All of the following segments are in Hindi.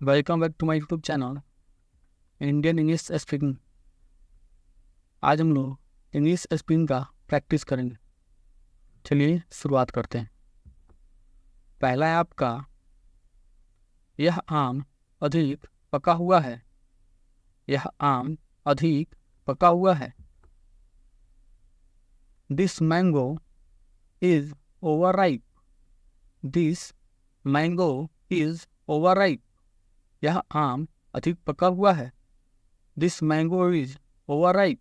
Welcome back to my YouTube channel Indian English speaking. आज हम लोग इंग्लिश स्पीकिंग का प्रैक्टिस करेंगे। चलिए शुरुआत करते हैं। पहला है आपका, यह आम अधिक पका हुआ है। यह आम अधिक पका हुआ है। This mango is over ripe. This mango is over ripe. यह आम अधिक पका हुआ है। This mango is over ripe.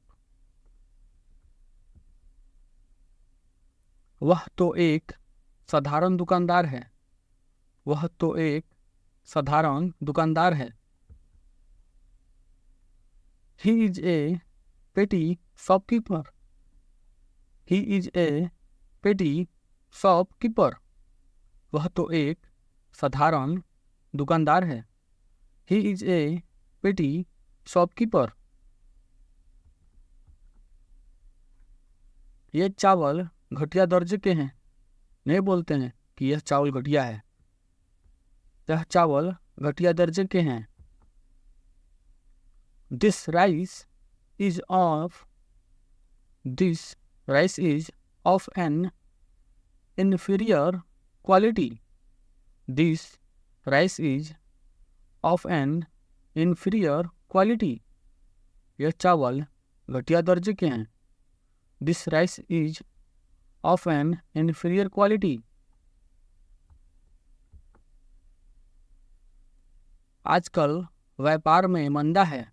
वह तो एक साधारण दुकानदार है। वह तो एक साधारण दुकानदार है। ही इज ए पेटी शॉपकीपर। ही इज ए पेटी शॉपकीपर। वह तो एक साधारण दुकानदार है। ही इज ए पेटी शॉपकीपर। ये चावल घटिया दर्जे के हैं। नहीं बोलते हैं कि यह चावल घटिया है। यह चावल घटिया दर्जे के हैं। This rice is of this rice is of an inferior quality. This rice is of an inferior quality. यह चावल घटिया दर्जे के हैं। This rice is of an inferior quality. आजकल व्यापार में मंदा है।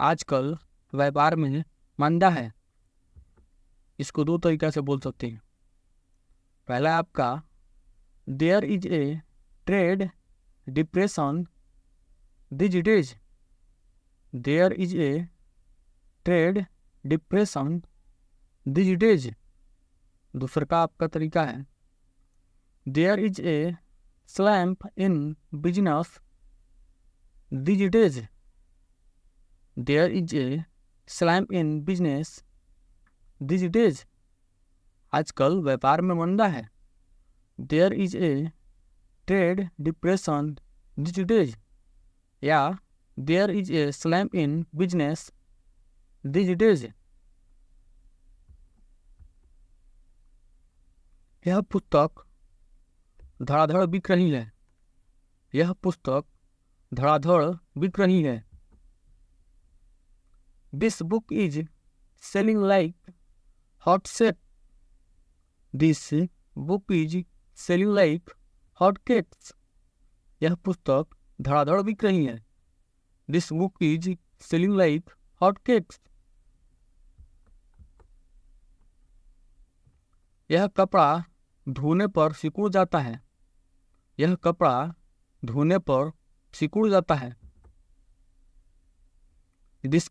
आजकल व्यापार में मंदा है। इसको दो तरीका से बोल सकते हैं। पहला है आपका, there is a trade depression these days. There is a trade depression these days. दूसरा का आपका तरीका है, There is a slump in business these days. There is a slump in business these days. आजकल व्यापार में मंदा है। There is a trade depression these days. या there is a slump in business these days. यह पुस्तक धड़ाधड़ बिक रही है। यह पुस्तक धड़ाधड़ बिक रही है। This book is selling like hotcakes. This book is selling like hotcakes. यह पुस्तक धड़ाधड़ बिक रही है। This book is selling like hotcakes. यह कपड़ा धोने पर सिकुड़ जाता है। यह कपड़ा धोने पर सिकुड़ जाता है। This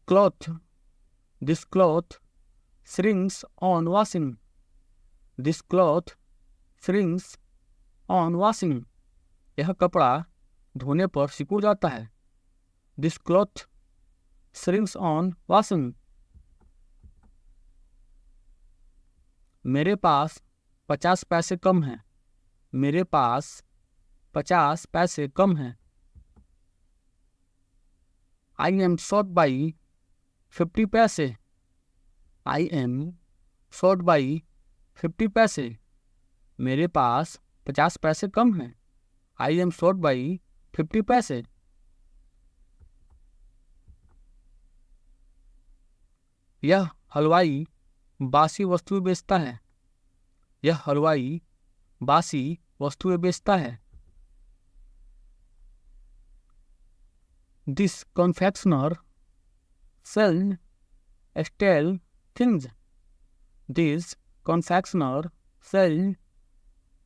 cloth shrinks on washing. This cloth shrinks on washing. यह कपड़ा धोने पर सिकुड़ जाता है। This cloth shrinks on washing. मेरे पास 50 पैसे कम हैं। मेरे पास 50 पैसे कम हैं। I am short by 50 पैसे। I am short by 50 पैसे। मेरे पास 50 पैसे कम हैं। I am short by 50 पैसे। यह हलवाई बासी वस्तुएं बेचता है। यह हलवाई बासी वस्तुएं बेचता है। This confectioner sells stale things. This confectioner sells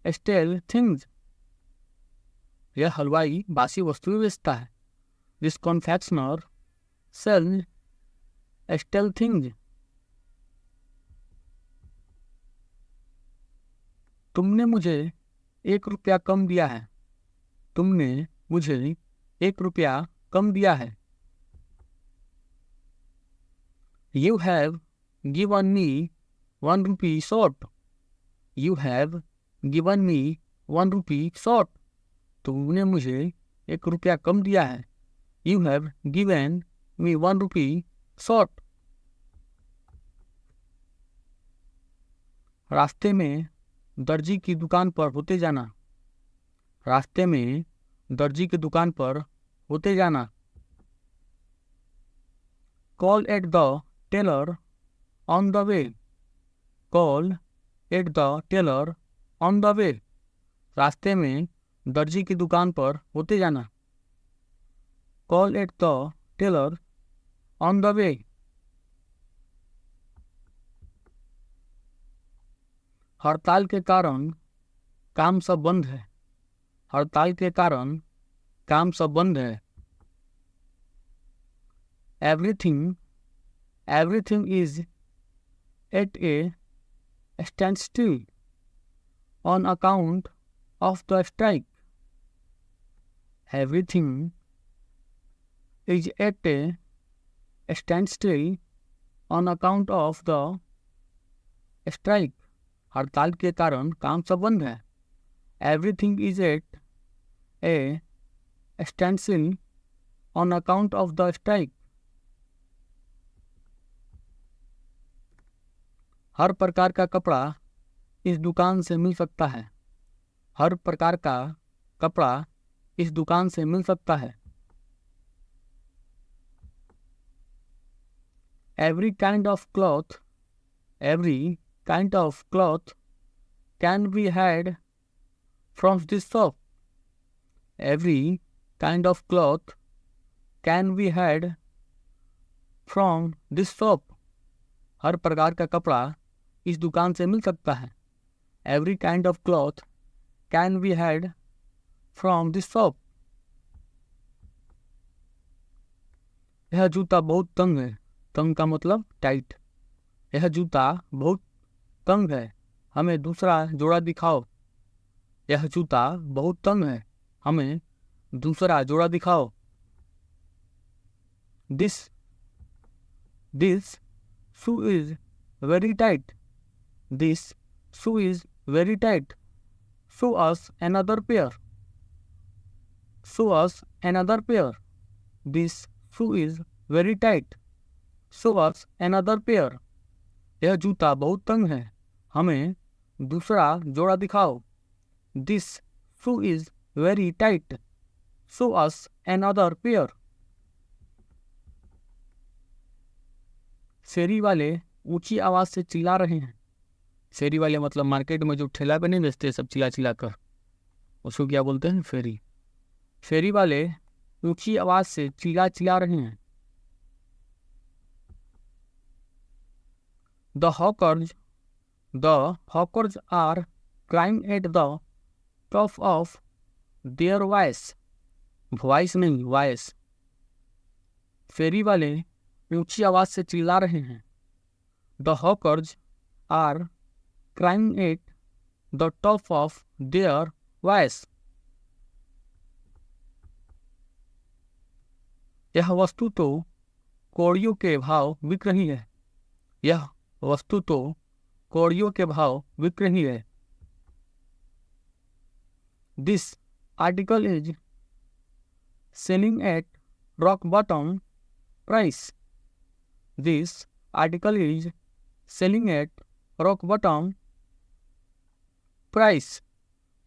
stale things. यह हलवाई बासी वस्तुएं बेचता है। This confectioner sells stale things. तुमने मुझे 1 रुपया कम दिया है। तुमने मुझे 1 रुपया कम दिया है। You have given me 1 rupee short. You have given me 1 rupee short. तुमने मुझे 1 रुपया कम दिया है। You have given me 1 rupee short. रास्ते में दर्जी की दुकान पर होते जाना। रास्ते में दर्जी की दुकान पर होते जाना। Call at the tailor on the way. Call at the tailor on the way. रास्ते में दर्जी की दुकान पर होते जाना। Call at the tailor on the way. हड़ताल के कारण काम सब बंद है। हड़ताल के कारण काम सब बंद है। Everything is at a standstill on account of the strike. Everything is at a standstill on account of the strike. हड़ताल के कारण काम सब बंद है। Everything is at a standstill on account of the strike. हर प्रकार का कपड़ा इस दुकान से मिल सकता है। हर प्रकार का कपड़ा इस दुकान से मिल सकता है। Every kind of cloth can be had from this shop. Every kind of cloth can be had from this shop. हर प्रकार का कपड़ा इस दुकान से मिल सकता है। Every kind of cloth can be had from this shop. यह जूता बहुत तंग है। तंग का मतलब टाइट। यह जूता बहुत तंग है, हमें दूसरा जोड़ा दिखाओ। यह जूता बहुत तंग है, हमें दूसरा जोड़ा दिखाओ। This shoe is very tight. This shoe is very tight. Show us another pair. Show us another pair. This shoe is very tight. Show us another pair. यह जूता बहुत तंग है, हमें दूसरा जोड़ा दिखाओ। This shoe is very tight. Show us another pair. शेरी वाले ऊंची आवाज से चिल्ला रहे हैं। शेरी वाले मतलब मार्केट में जो ठेला पे नहीं बेचते सब चिल्ला चिल्ला कर, उसको क्या बोलते हैं? फेरी। फेरी वाले ऊंची आवाज से चिल्ला चिल्ला रहे हैं। The hawkers are crying at the top of their voice. Voice नहीं, voice। फेरी वाले ऊंची आवाज से चिल्ला रहे हैं। The hawkers are crying at the top of their voice. यह वस्तु तो कौड़ियों के भाव बिक रही है। यह वस्तु तो कौड़ियों के भाव बिक रही है। This article is selling at rock bottom price. This article is selling at rock bottom price.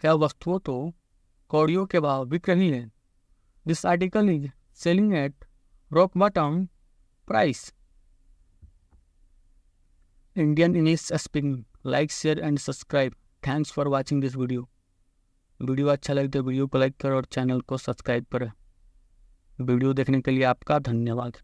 यह वस्तु तो कौड़ियों के भाव बिक रही है। This article is selling at rock bottom price. Indian English Speaking. Like, share and subscribe. Thanks for watching this video. Video अच्छा लगे तो वीडियो को लाइक करें और चैनल को सब्सक्राइब करें। वीडियो देखने के लिए आपका धन्यवाद।